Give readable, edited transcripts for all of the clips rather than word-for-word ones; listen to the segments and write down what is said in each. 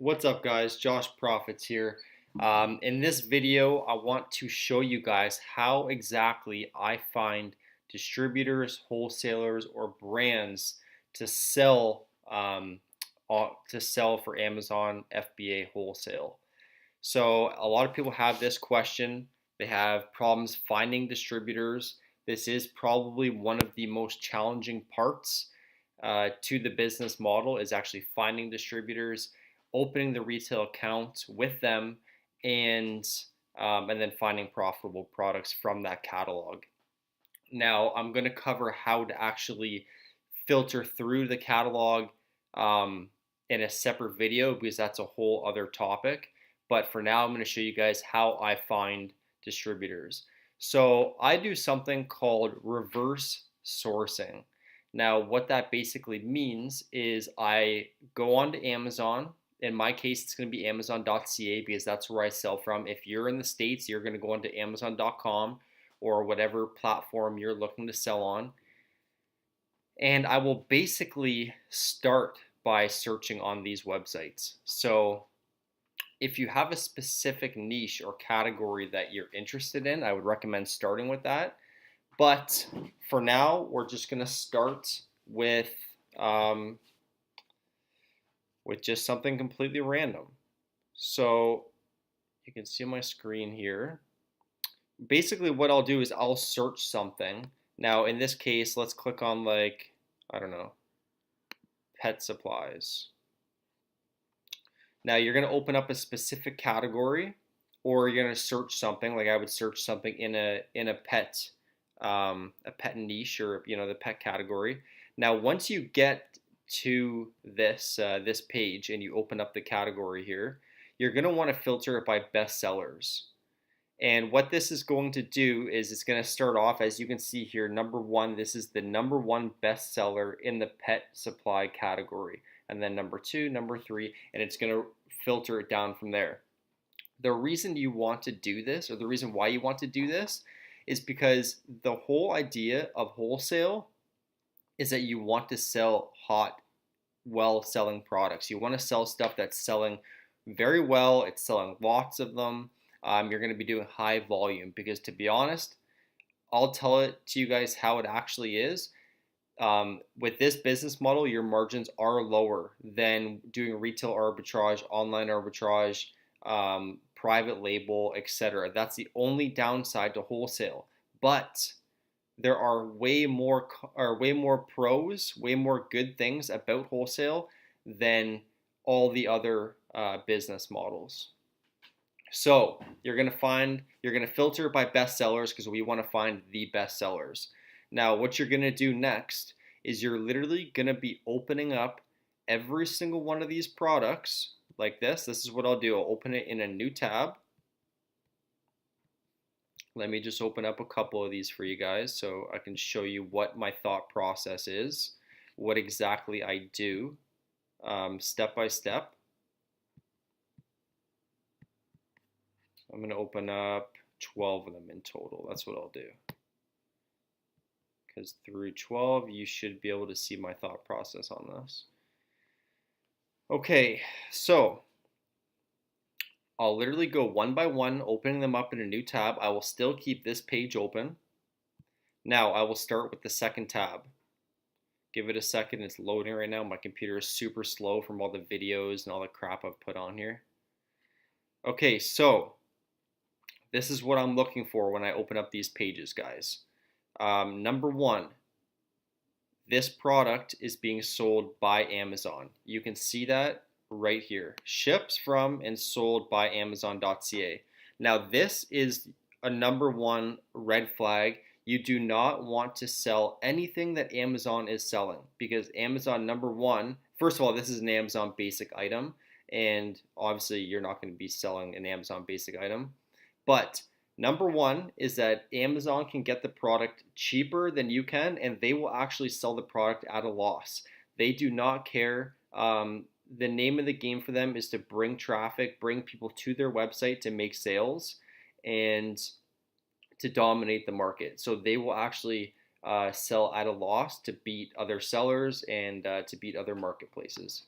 What's up, guys? Josh Profits here. In this video, I want to show you guys how exactly I find distributors, wholesalers, or brands to sell for Amazon FBA wholesale. So a lot of people have this question. They have problems finding distributors. This is probably one of the most challenging parts to the business model is actually finding distributors, opening the retail account with them, and then finding profitable products from that catalog. Now, I'm going to cover how to actually filter through the catalog in a separate video because that's a whole other topic. But for now, I'm going to show you guys how I find distributors. So I do something called reverse sourcing. Now, what that basically means is I go onto Amazon. In my case, it's going to be Amazon.ca because that's where I sell from. If you're in the States, you're going to go onto Amazon.com or whatever platform you're looking to sell on. And I will basically start by searching on these websites. So if you have a specific niche or category that you're interested in, I would recommend starting with that. But for now, we're just going to start with just something completely random. So you can see on my screen here. Basically, what I'll do is I'll search something. Now, in this case, let's click on I don't know, pet supplies. Now, you're going to open up a specific category, or you're going to search something. Like I would search something in a pet niche, or the pet category. Now, once you get to this page and you open up the category here, you're going to want to filter it by best sellers. And what this is going to do is it's going to start off, as you can see here, number one. This is the number one bestseller in the pet supply category. And then number two, number three, and it's going to filter it down from there. The reason you want to do this, or the reason why you want to do this, is because the whole idea of wholesale is that you want to sell hot, well-selling products. You want to sell stuff that's selling very well. It's selling lots of them. You're going to be doing high volume because, to be honest, I'll tell it to you guys how it actually is. With this business model, your margins are lower than doing retail arbitrage, online arbitrage, private label, etc. That's the only downside to wholesale. But there are way more pros, way more good things about wholesale than all the other business models. So you're going to filter by best sellers because we want to find the best sellers. Now, what you're going to do next is you're literally going to be opening up every single one of these products like this. This is what I'll do. I'll open it in a new tab. Let me just open up a couple of these for you guys so I can show you what my thought process is, what exactly I do, step by step. I'm going to open up 12 of them in total. That's what I'll do. Because through 12, you should be able to see my thought process on this. Okay, so I'll literally go one by one, opening them up in a new tab. I will still keep this page open. Now, I will start with the second tab. Give it a second. It's loading right now. My computer is super slow from all the videos and all the crap I've put on here. Okay, so this is what I'm looking for when I open up these pages, guys. Number one, this product is being sold by Amazon. You can see that right here. Ships from and sold by Amazon.ca. Now, this is a number one red flag. You do not want to sell anything that Amazon is selling because Amazon, number one, first of all, this is an Amazon basic item, and obviously you're not going to be selling an Amazon basic item. But number one is that Amazon can get the product cheaper than you can, and they will actually sell the product at a loss. They do not care. The name of the game for them is to bring traffic, bring people to their website to make sales, and to dominate the market. So they will actually sell at a loss to beat other sellers and to beat other marketplaces.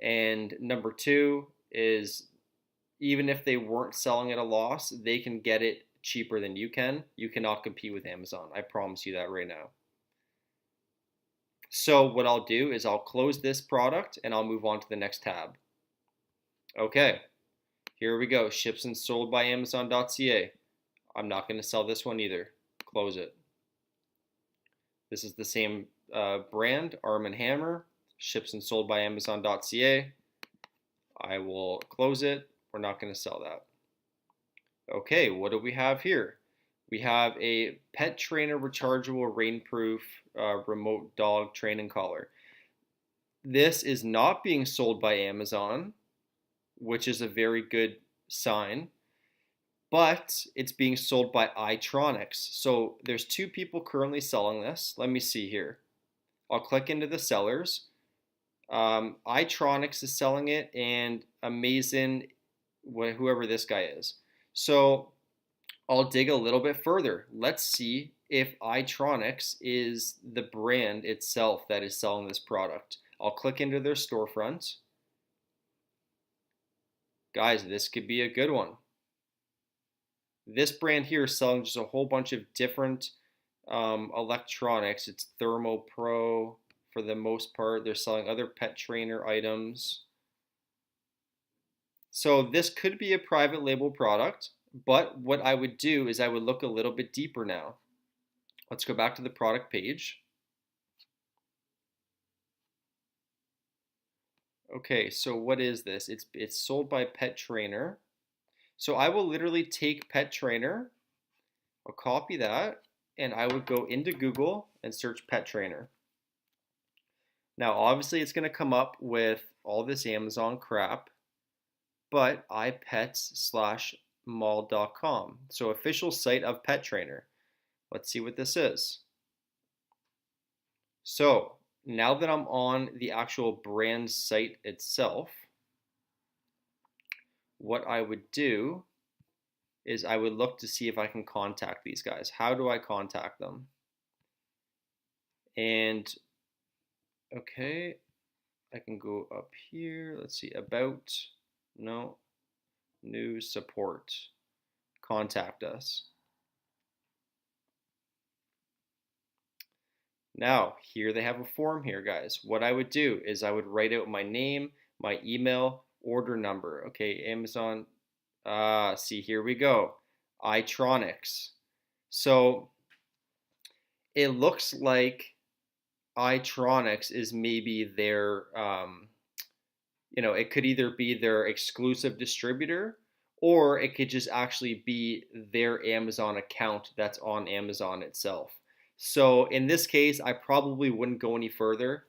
And number two is even if they weren't selling at a loss, they can get it cheaper than you can. You cannot compete with Amazon. I promise you that right now. So what I'll do is I'll close this product and I'll move on to the next tab. Okay, here we go. Ships and sold by Amazon.ca. I'm not going to sell this one either. Close it. This is the same brand, Arm & Hammer. Ships and sold by Amazon.ca. I will close it. We're not going to sell that. Okay, what do we have here? We have a pet trainer rechargeable rainproof remote dog training collar. This is not being sold by Amazon, which is a very good sign, but it's being sold by iTronics. So there's two people currently selling this. Let me see here. I'll click into the sellers. iTronics is selling it, and Amazon, whoever this guy is. So I'll dig a little bit further. Let's see if iTronics is the brand itself that is selling this product. I'll click into their storefront. Guys, this could be a good one. This brand here is selling just a whole bunch of different electronics. It's Thermo Pro for the most part. They're selling other pet trainer items. So this could be a private label product, but what I would do is I would look a little bit deeper now. Let's go back to the product page. Okay, so what is this? It's sold by Pet Trainer. So I will literally take Pet Trainer, I'll copy that, and I would go into Google and search Pet Trainer. Now obviously it's going to come up with all this Amazon crap, but ipets/mall.com. So official site of Pet Trainer. Let's see what this is. So now that I'm on the actual brand site itself, what I would do is I would look to see if I can contact these guys. How do I contact them? And okay, I can go up here. Let's see, about, no, new support, contact us. Now, here they have a form here, guys. What I would do is I would write out my name, my email, order number. Okay, Amazon, see, here we go. iTronics. So it looks like iTronics is maybe their, it could either be their exclusive distributor, or it could just actually be their Amazon account that's on Amazon itself. So in this case, I probably wouldn't go any further.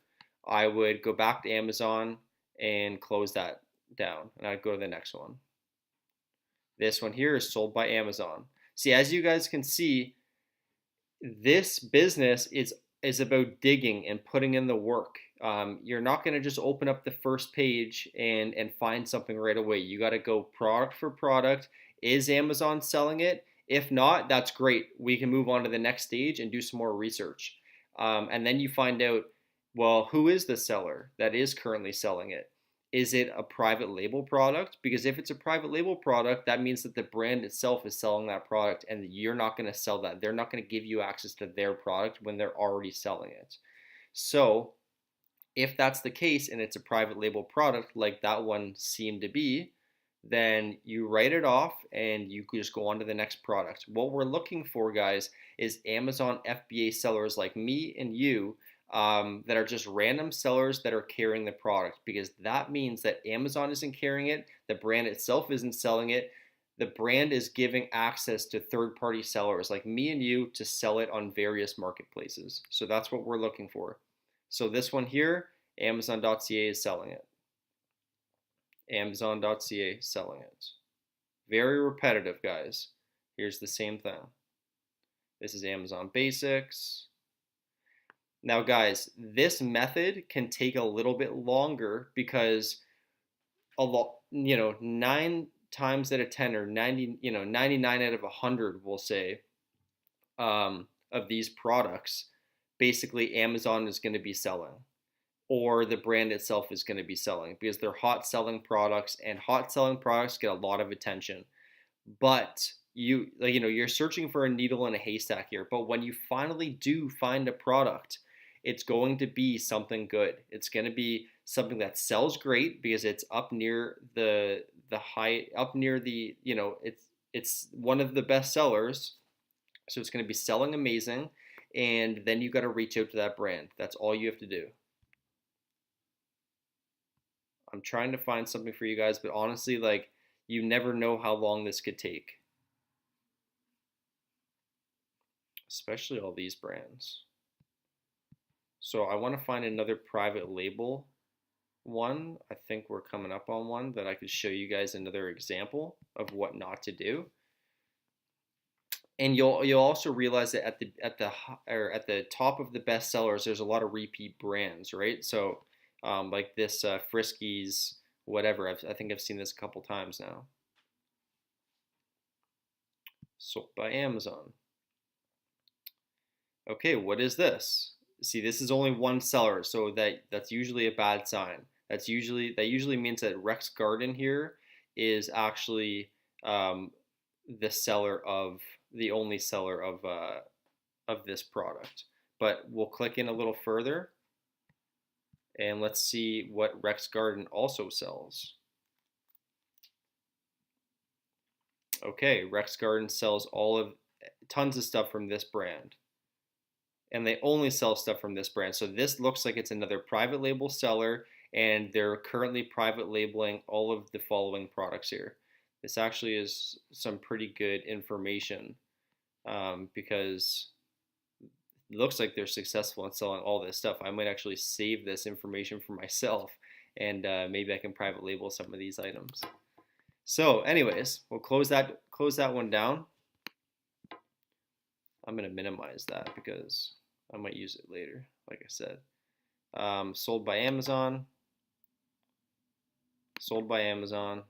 I would go back to Amazon and close that down, and I'd go to the next one. This one here is sold by Amazon. See, as you guys can see, this business is about digging and putting in the work. You're not going to just open up the first page and find something right away. You got to go product for product. Is Amazon selling it? If not, that's great. We can move on to the next stage and do some more research. And then you find out, well, who is the seller that is currently selling it? Is it a private label product? Because if it's a private label product, that means that the brand itself is selling that product, and you're not going to sell that. They're not going to give you access to their product when they're already selling it. So if that's the case and it's a private label product like that one seemed to be, then you write it off and you can just go on to the next product. What we're looking for, guys, is Amazon FBA sellers like me and you that are just random sellers that are carrying the product, because that means that Amazon isn't carrying it, the brand itself isn't selling it, the brand is giving access to third-party sellers like me and you to sell it on various marketplaces. So that's what we're looking for. So this one here, Amazon.ca is selling it. Amazon.ca selling it. Very repetitive, guys. Here's the same thing. This is Amazon Basics. Now, guys, this method can take a little bit longer because 9 times out of 10 or 99 out of 100, we'll say, of these products, basically Amazon is going to be selling. or the brand itself is going to be selling, because they're hot selling products, and hot selling products get a lot of attention. But you're searching for a needle in a haystack here, but when you finally do find a product, it's going to be something good. It's going to be something that sells great because it's up near the high, up near the, it's one of the best sellers, so it's going to be selling amazing. And then you got to reach out to that brand. That's all you have to do. I'm trying to find something for you guys, but honestly, like, you never know how long this could take, especially all these brands. So I want to find another private label one. I think we're coming up on one that I could show you guys another example of what not to do. And you'll also realize that at the top of the bestsellers, there's a lot of repeat brands, right? So like this Friskies, whatever. I think I've seen this a couple times now. Sold by Amazon. Okay, what is this? See, this is only one seller, so that's usually a bad sign. That usually means that Rex Garden here is actually the only seller of this product. But we'll click in a little further, and let's see what Rex Garden also sells. Okay, Rex Garden sells tons of stuff from this brand, and they only sell stuff from this brand. So this looks like it's another private label seller, and they're currently private labeling all of the following products here. This actually is some pretty good information because it looks like they're successful in selling all this stuff. I might actually save this information for myself, and maybe I can private label some of these items. So anyways, we'll close that one down. I'm going to minimize that because I might use it later, like I said. Sold by Amazon. Sold by Amazon.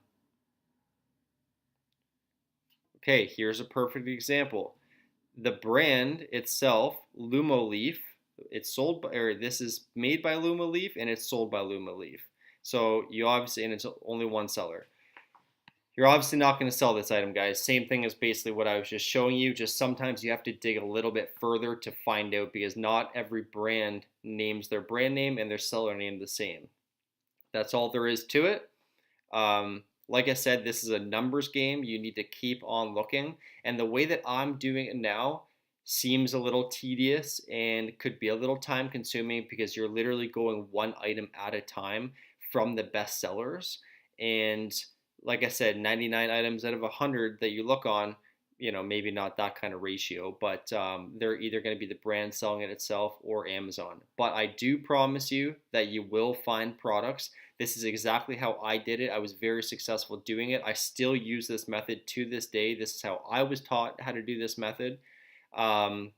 Okay, here's a perfect example. The brand itself, Lumoleaf, this is made by Lumoleaf and it's sold by Lumoleaf. So and it's only one seller. You're obviously not going to sell this item, guys. Same thing as basically what I was just showing you. Just sometimes you have to dig a little bit further to find out, because not every brand names their brand name and their seller name the same. That's all there is to it. Like I said, this is a numbers game. You need to keep on looking. And the way that I'm doing it now seems a little tedious and could be a little time consuming, because you're literally going one item at a time from the best sellers. And like I said, 99 items out of 100 that you look on, maybe not that kind of ratio, but they're either going to be the brand selling it itself or Amazon. But I do promise you that you will find products. This is exactly how I did it. I was very successful doing it. I still use this method to this day. This is how I was taught how to do this method. And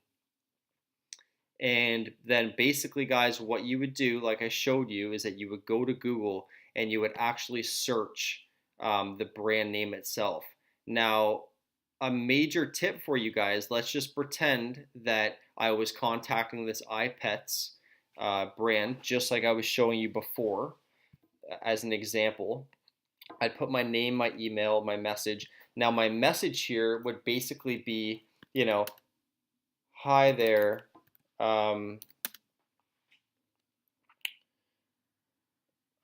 then basically, guys, what you would do, like I showed you, is that you would go to Google and you would actually search the brand name itself. Now, a major tip for you guys, let's just pretend that I was contacting this iPets brand, just like I was showing you before, as an example. I'd put my name, my email, my message. Now, my message here would basically be, hi there.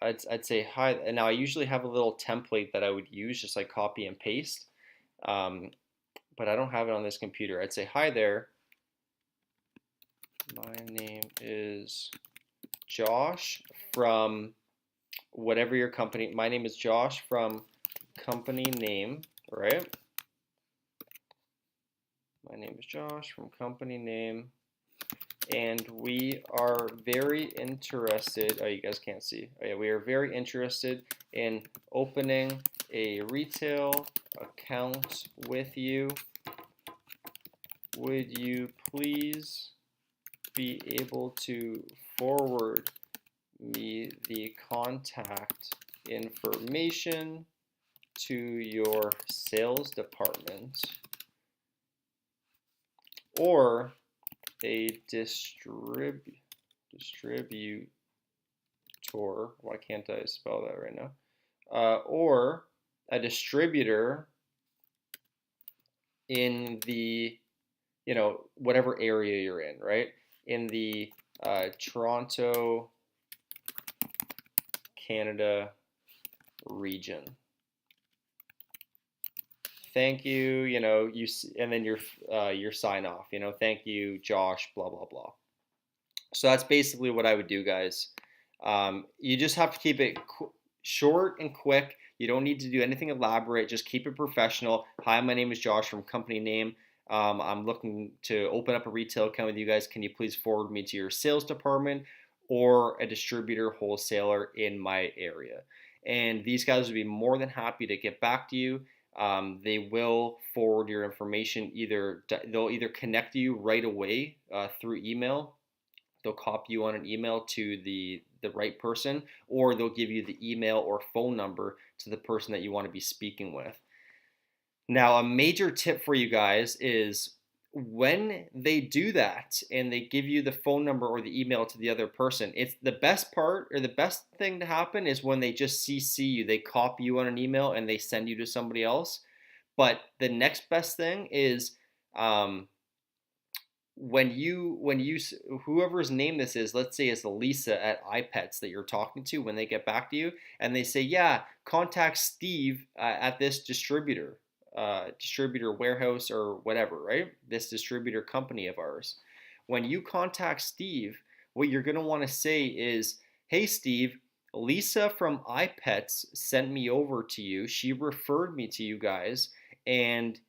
I'd say hi, and now I usually have a little template that I would use, just like copy and paste, but I don't have it on this computer. I'd say, hi there, my name is Josh from whatever your company, my name is Josh from company name, right? My name is Josh from company name, and we are very interested, oh, you guys can't see. Oh, yeah, we are very interested in opening a retail account with you. Would you please be able to forward me the contact information to your sales department or a distributor distributor, why can't I spell that right now? Or a distributor in the, whatever area you're in, right? In the Toronto, Canada region. Thank you, and then your sign off, thank you, Josh, blah blah blah. So that's basically what I would do, guys. You just have to keep it short and quick. You don't need to do anything elaborate. Just keep it professional. Hi, my name is Josh from company name. I'm looking to open up a retail account with you guys. Can you please forward me to your sales department or a distributor wholesaler in my area? And these guys will be more than happy to get back to you. They will forward your information. They'll either connect you right away through email. They'll copy you on an email to the right person, or they'll give you the email or phone number to the person that you want to be speaking with. Now, a major tip for you guys is when they do that and they give you the phone number or the email to the other person, it's the best part, or the best thing to happen is when they just CC you, they copy you on an email and they send you to somebody else. But the next best thing is when you whoever's name this is, let's say it's Lisa at iPets that you're talking to, when they get back to you and they say, yeah, contact Steve at this distributor warehouse or whatever, right? This distributor company of ours. When you contact Steve, what you're going to want to say is, hey Steve, Lisa from iPets sent me over to you. She referred me to you guys, and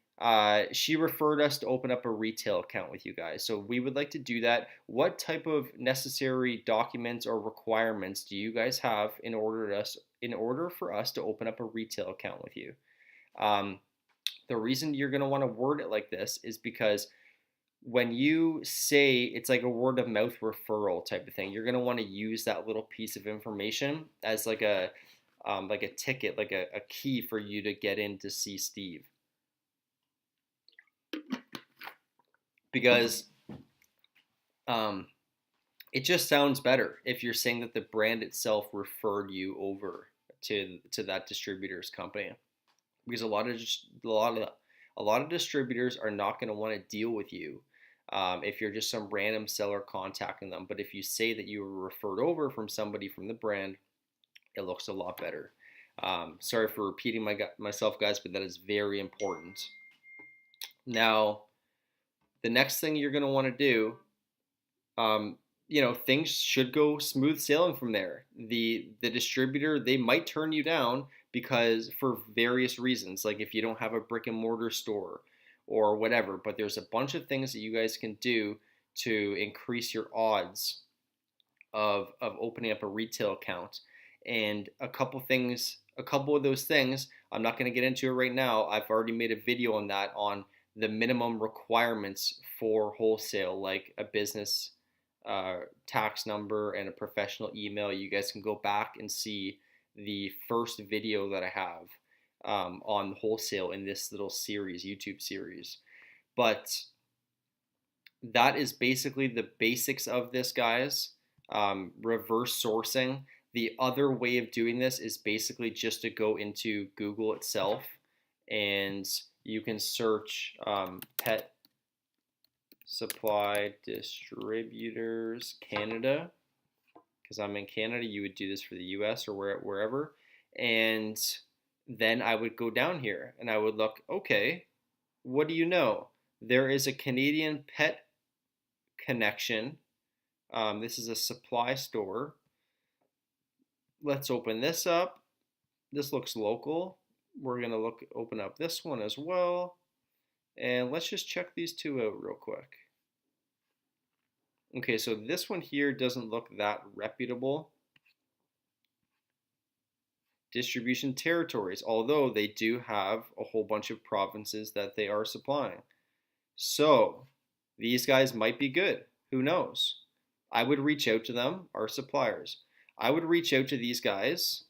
she referred us to open up a retail account with you guys. So we would like to do that. What type of necessary documents or requirements do you guys have in order for us to open up a retail account with you? The reason you're going to want to word it like this is because when you say, it's like a word of mouth referral type of thing, you're going to want to use that little piece of information as like a ticket, like a key for you to get in to see Steve. Because it just sounds better if you're saying that the brand itself referred you over to that distributor's company. Because a lot of distributors are not going to want to deal with you if you're just some random seller contacting them. But if you say that you were referred over from somebody from the brand, it looks a lot better. Sorry for repeating myself, guys, but that is very important. Now, the next thing you're going to want to do, things should go smooth sailing from there. The distributor, they might turn you down because for various reasons, like if you don't have a brick and mortar store or whatever, but there's a bunch of things that you guys can do to increase your odds of opening up a retail account. And a couple of those things, I'm not going to get into it right now. I've already made a video on that, on the minimum requirements for wholesale, like a business tax number and a professional email. You guys can go back and see the first video that I have on wholesale in this little series, YouTube series. But that is basically the basics of this, guys. Reverse sourcing. The other way of doing this is basically just to go into Google itself, and you can search pet supply distributors Canada, because I'm in Canada. You would do this for the US or wherever. And then I would go down here and I would look, okay, what do you know? There is a Canadian pet connection. This is a supply store. Let's open this up. This looks local. We're going to open up this one as well. And let's just check these two out real quick. Okay, so this one here doesn't look that reputable. Distribution territories, although they do have a whole bunch of provinces that they are supplying. So these guys might be good. Who knows? I would reach out to them, our suppliers. I would reach out to these guys,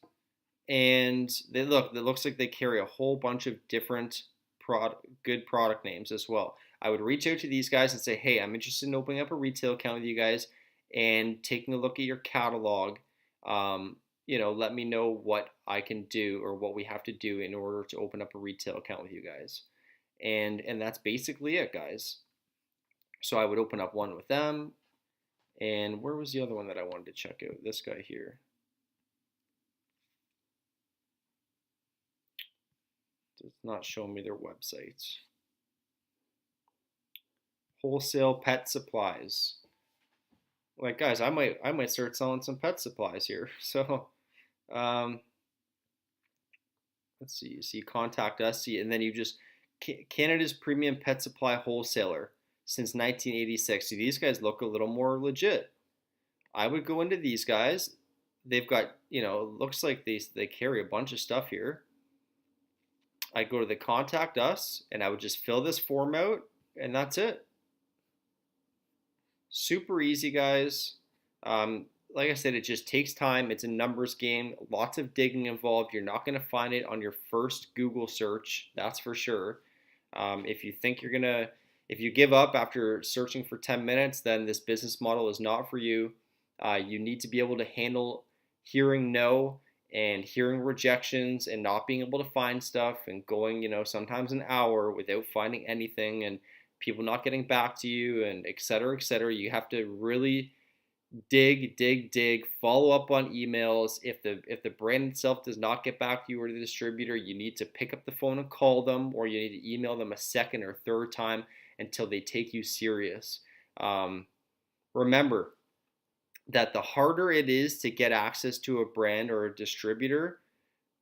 and it looks like they carry a whole bunch of different good product names as well. I would reach out to these guys and say, hey, I'm interested in opening up a retail account with you guys and taking a look at your catalog. Let me know what I can do or what we have to do in order to open up a retail account with you guys. And that's basically it, guys. So I would open up one with them. And where was the other one that I wanted to check out? This guy here. Does not show me their websites. Wholesale pet supplies. Like, guys, I might start selling some pet supplies here. So um, let's see. So you contact us, and then you just Canada's premium pet supply wholesaler since 1986. See, these guys look a little more legit. I would go into these guys. They've got, it looks like they carry a bunch of stuff here. I'd go to the contact us, and I would just fill this form out, and that's it. Super easy, guys. Like I said, it just takes time. It's a numbers game, lots of digging involved. You're not going to find it on your first Google search, that's for sure. If you think if you give up after searching for 10 minutes, then this business model is not for you. You need to be able to handle hearing no and hearing rejections and not being able to find stuff and going, sometimes an hour without finding anything and people not getting back to you and et cetera, et cetera. You have to really dig, follow up on emails. If the brand itself does not get back to you or the distributor, you need to pick up the phone and call them, or you need to email them a second or third time until they take you serious. Remember that the harder it is to get access to a brand or a distributor,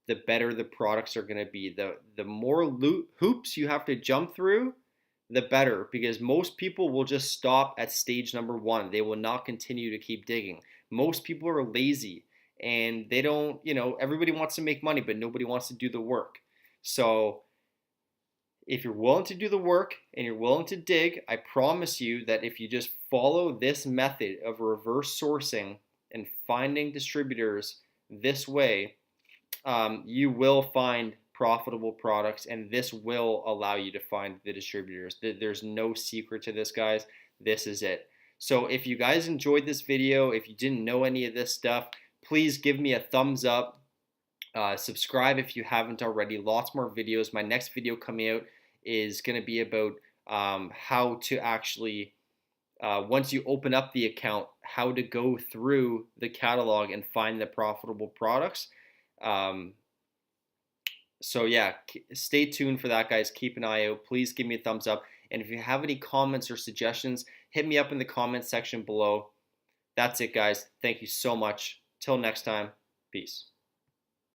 the better the products are going to be. The more hoops you have to jump through, the better, because most people will just stop at stage number one. They will not continue to keep digging. Most people are lazy and they don't, everybody wants to make money, but nobody wants to do the work. So if you're willing to do the work and you're willing to dig, I promise you that if you just follow this method of reverse sourcing and finding distributors this way, you will find profitable products, and this will allow you to find the distributors. There's no secret to this, guys. This is it. So if you guys enjoyed this video, if you didn't know any of this stuff, please give me a thumbs up. Subscribe if you haven't already. Lots more videos. My next video coming out is going to be about how to actually, once you open up the account, how to go through the catalog and find the profitable products. So yeah, stay tuned for that, guys. Keep an eye out. Please give me a thumbs up. And if you have any comments or suggestions, hit me up in the comments section below. That's it, guys. Thank you so much. Till next time, peace.